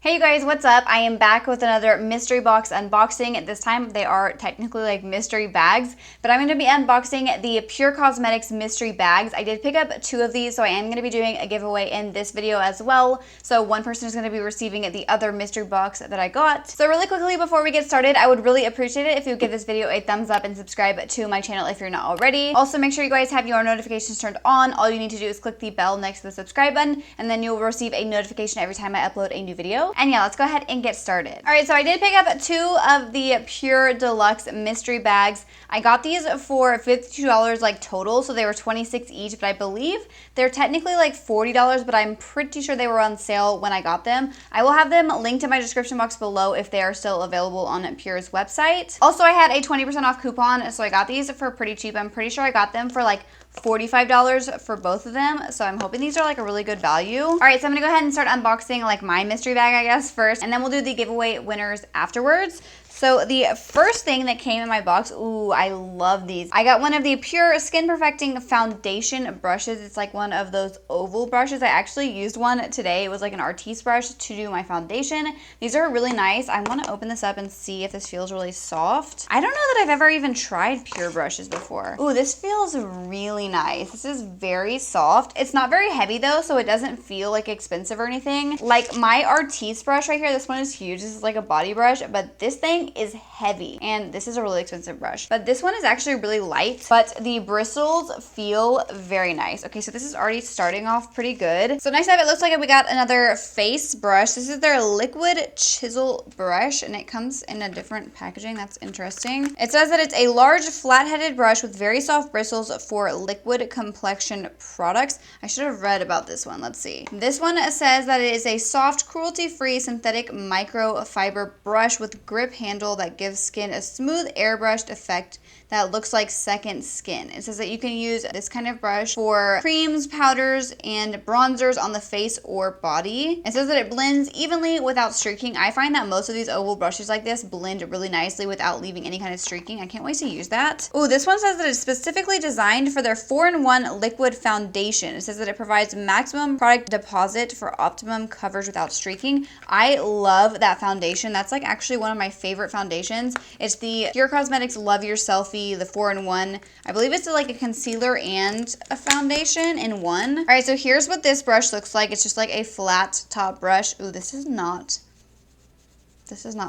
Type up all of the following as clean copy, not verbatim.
Hey you guys, what's up? I am back with another mystery box unboxing. This time they are technically like mystery bags, but I'm going to be unboxing the Pure Cosmetics mystery bags. I did pick up 2 of these, so I am going to be doing a giveaway in this video as well. So one person is going to be receiving the other mystery box that I got. So really quickly before we get started, I would really appreciate it if you would give this video a thumbs up and subscribe to my channel if you're not already. Also make sure you guys have your notifications turned on. All you need to do is click the bell next to the subscribe button, and then you'll receive a notification every time I upload a new video. And yeah, let's go ahead and get started. All right, so I did pick up 2 of the Pure Deluxe mystery bags. I got these for $52 like total, so they were $26 each, but I believe they're technically like $40, but I'm pretty sure they were on sale when I got them. I will have them linked in my description box below if they are still available on Pure's website. Also, I had a 20% off coupon, so I got these for pretty cheap. I'm pretty sure I got them for like $45 for both of them, so I'm hoping these are like a really good value. All right, so I'm gonna go ahead and start unboxing like my mystery bag, I guess, first, and then we'll do the giveaway winners afterwards. So the first thing that came in my box, ooh, I love these. I got one of the Pure Skin Perfecting Foundation brushes. It's like one of those oval brushes. I actually used one today. It was like an Artiste brush to do my foundation. These are really nice. I want to open this up and see if this feels really soft. I don't know that I've ever even tried Pure brushes before. Ooh, this feels really nice. This is very soft. It's not very heavy though, so it doesn't feel like expensive or anything. Like my Artiste brush right here, this one is huge. This is like a body brush, but this thing is heavy, and this is a really expensive brush, but this one is actually really light, but the bristles feel very nice. Okay, so this is already starting off pretty good. So next up, it looks like we got another face brush. This is their liquid chisel brush, and it comes in a different packaging. That's interesting. It says that it's a large flat-headed brush with very soft bristles for liquid complexion products. I should have read about this one. Let's see. This one says that it is a soft, cruelty-free synthetic microfiber brush with grip handle that gives skin a smooth airbrushed effect that looks like second skin. It says that you can use this kind of brush for creams, powders, and bronzers on the face or body. It says that it blends evenly without streaking. I find that most of these oval brushes like this blend really nicely without leaving any kind of streaking. I can't wait to use that. Ooh, this one says that it's specifically designed for their 4-in-1 liquid foundation. It says that it provides maximum product deposit for optimum coverage without streaking. I love that foundation. That's like actually one of my favorite foundations. It's the Pure Cosmetics Love Your Selfie, the 4-in-1. I believe it's like a concealer and a foundation in one. All right, so here's what this brush looks like. It's just like a flat top brush. Ooh, this does not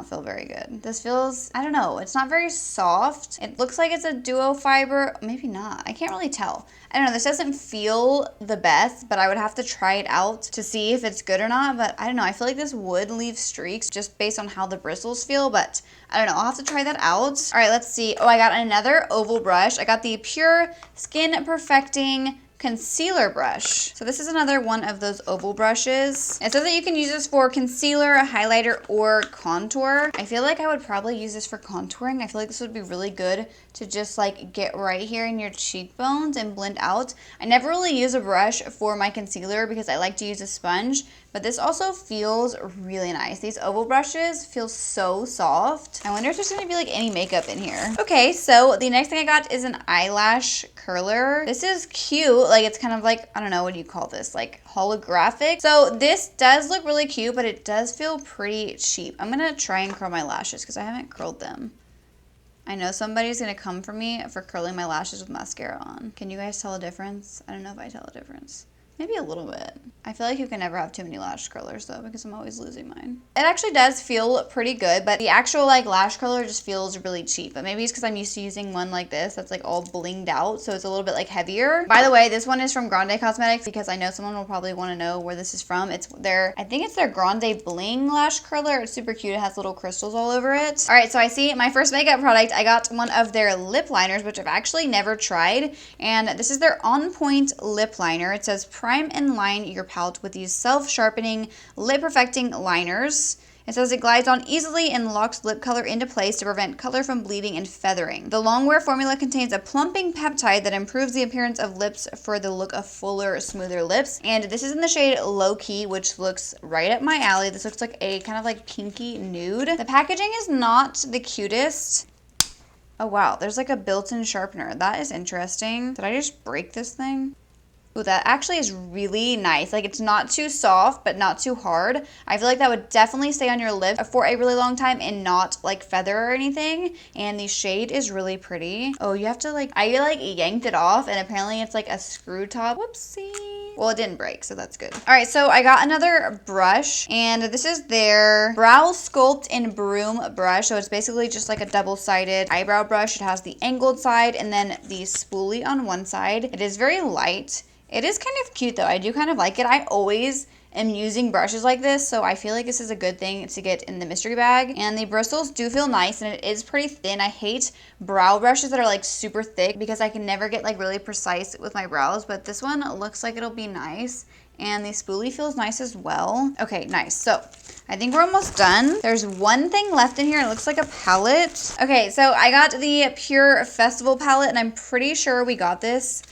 feel very good. This feels, I don't know, it's not very soft. It looks like it's a duo fiber, maybe not. I can't really tell. I don't know, this doesn't feel the best, but I would have to try it out to see if it's good or not. But I don't know, I feel like this would leave streaks just based on how the bristles feel, but I don't know, I'll have to try that out. All right, let's see. Oh, I got another oval brush. I got the Pure Skin Perfecting Concealer brush. So this is another one of those oval brushes. It says that you can use this for concealer, highlighter, or contour. I feel like I would probably use this for contouring. I feel like this would be really good to just like get right here in your cheekbones and blend out. I never really use a brush for my concealer because I like to use a sponge, but this also feels really nice. These oval brushes feel so soft. I wonder if there's gonna be like any makeup in here. Okay, so the next thing I got is an eyelash curler. This is cute. Like it's kind of like, I don't know, what do you call this? Like holographic. So this does look really cute, but it does feel pretty cheap. I'm gonna try and curl my lashes because I haven't curled them. I know somebody's gonna come for me for curling my lashes with mascara on. Can you guys tell a difference? I don't know if I tell a difference. Maybe a little bit. I feel like you can never have too many lash curlers though, because I'm always losing mine. It actually does feel pretty good, but the actual like lash curler just feels really cheap. But maybe it's because I'm used to using one like this that's like all blinged out, so it's a little bit like heavier. By the way, this one is from Grande Cosmetics because I know someone will probably want to know where this is from. It's their, I think it's their Grande Bling lash curler. It's super cute. It has little crystals all over it. All right, so I see my first makeup product. I got one of their lip liners, which I've actually never tried, and this is their Onpoint Lip Liner. It says prime and line your palette with these self-sharpening lip perfecting liners. It says it glides on easily and locks lip color into place to prevent color from bleeding and feathering. The longwear formula contains a plumping peptide that improves the appearance of lips for the look of fuller, smoother lips. And this is in the shade Low Key, which looks right up my alley. This looks like a kind of like pinky nude. The packaging is not the cutest. Oh wow, there's like a built-in sharpener. That is interesting. Did I just break this thing? Ooh, that actually is really nice. Like, it's not too soft, but not too hard. I feel like that would definitely stay on your lips for a really long time and not like feather or anything. And the shade is really pretty. Oh, you have to like, I like yanked it off and apparently it's like a screw top. Whoopsie. Well, it didn't break, so that's good. All right, so I got another brush and this is their Brow Sculpt and Broom brush. So it's basically just like a double-sided eyebrow brush. It has the angled side and then the spoolie on one side. It is very light. It is kind of cute though. I do kind of like it. I always am using brushes like this, so I feel like this is a good thing to get in the mystery bag. And the bristles do feel nice and it is pretty thin. I hate brow brushes that are like super thick because I can never get like really precise with my brows, but this one looks like it'll be nice. And the spoolie feels nice as well. Okay, nice. So I think we're almost done. There's one thing left in here. It looks like a palette. Okay, so I got the Pure Festival palette and I'm pretty sure we got this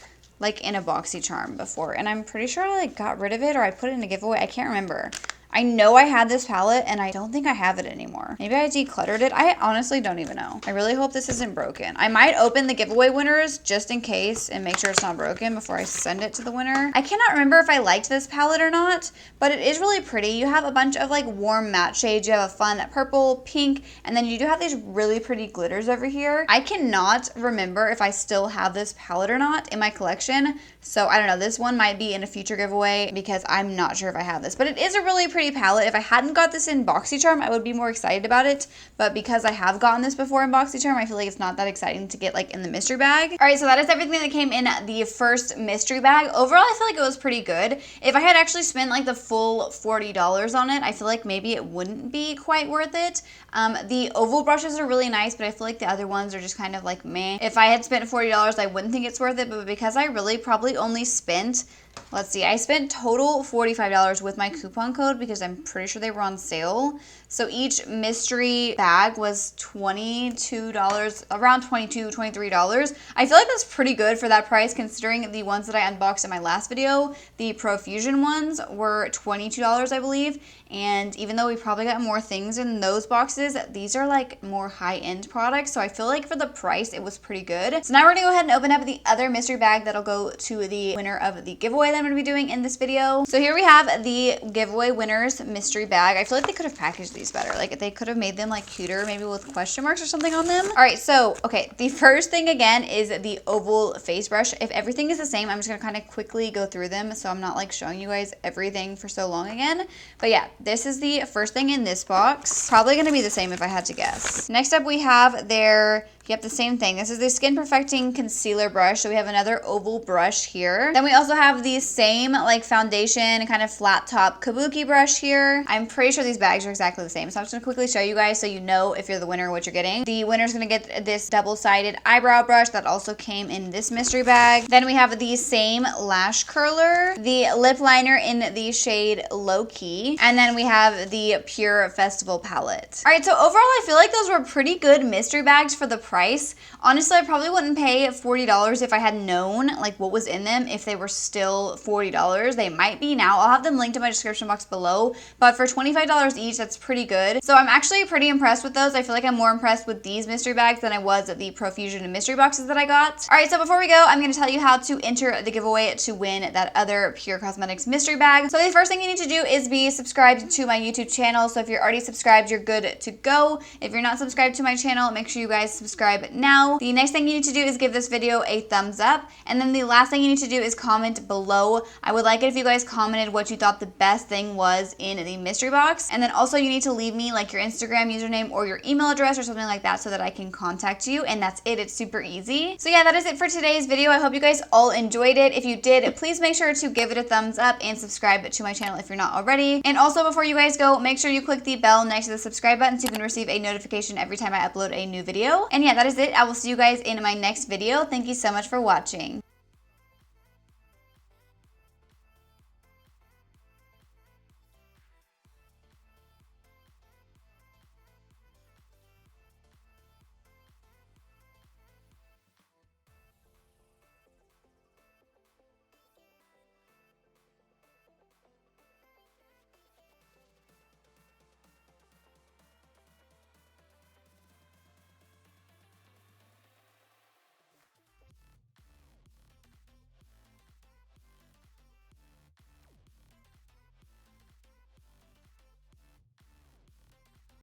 like in a BoxyCharm before, and I'm pretty sure I like got rid of it or I put it in a giveaway. I can't remember. I know I had this palette and I don't think I have it anymore. Maybe I decluttered it. I honestly don't even know. I really hope this isn't broken. I might open the giveaway winners just in case and make sure it's not broken before I send it to the winner. I cannot remember if I liked this palette or not, but it is really pretty. You have a bunch of like warm matte shades. You have a fun purple, pink, and then you do have these really pretty glitters over here. I cannot remember if I still have this palette or not in my collection. So I don't know. This one might be in a future giveaway because I'm not sure if I have this, but it is a really pretty palette. If I hadn't got this in BoxyCharm, I would be more excited about it. But because I have gotten this before in BoxyCharm, I feel like it's not that exciting to get like in the mystery bag. All right, so that is everything that came in the first mystery bag. Overall, I feel like it was pretty good. If I had actually spent like the full $40 on it, I feel like maybe it wouldn't be quite worth it. The oval brushes are really nice, but I feel like the other ones are just kind of like meh. If I had spent $40, I wouldn't think it's worth it, but because I really probably only spent, let's see, I spent total $45 with my coupon code because I'm pretty sure they were on sale. So each mystery bag was $22, around $22, $23. I feel like that's pretty good for that price considering the ones that I unboxed in my last video. The Profusion ones were $22, I believe. And even though we probably got more things in those boxes, these are like more high-end products. So I feel like for the price, it was pretty good. So now we're gonna go ahead and open up the other mystery bag that'll go to the winner of the giveaway that I'm gonna be doing in this video. So here we have the giveaway winner's mystery bag. I feel like they could have packaged these better. Like they could have made them like cuter, maybe with question marks or something on them. All right, so, okay, the first thing again is the oval face brush. If everything is the same, I'm just gonna kind of quickly go through them so I'm not like showing you guys everything for so long again. But yeah, this is the first thing in this box. Probably gonna be the same if I had to guess. Next up we have their, yep, the same thing. This is the Skin Perfecting Concealer Brush. So we have another oval brush here. Then we also have the same like foundation kind of flat top kabuki brush here. I'm pretty sure these bags are exactly the same. So I'm just gonna quickly show you guys so you know if you're the winner what you're getting. The winner's gonna get this double-sided eyebrow brush that also came in this mystery bag. Then we have the same lash curler, the lip liner in the shade Low Key, and then we have the Pure Festival palette. All right, so overall I feel like those were pretty good mystery bags for the price. Honestly, I probably wouldn't pay $40 if I had known like what was in them if they were still $40. They might be now. I'll have them linked in my description box below, but for $25 each, that's pretty good. So I'm actually pretty impressed with those. I feel like I'm more impressed with these mystery bags than I was at the Profusion and mystery boxes that I got. All right, so before we go, I'm gonna tell you how to enter the giveaway to win that other Pure Cosmetics mystery bag. So the first thing you need to do is be subscribed to my YouTube channel. So if you're already subscribed, you're good to go. If you're not subscribed to my channel, make sure you guys subscribe now. The next thing you need to do is give this video a thumbs up. And then the last thing you need to do is comment below. I would like it if you guys commented what you thought the best thing was in the mystery box. And then also you need to leave me like your Instagram username or your email address or something like that so that I can contact you. And that's it. It's super easy. So yeah, that is it for today's video. I hope you guys all enjoyed it. If you did, please make sure to give it a thumbs up and subscribe to my channel if you're not already. And also before you guys go, make sure you click the bell next to the subscribe button so you can receive a notification every time I upload a new video. And yeah, that is it. I will see you guys in my next video. Thank you so much for watching.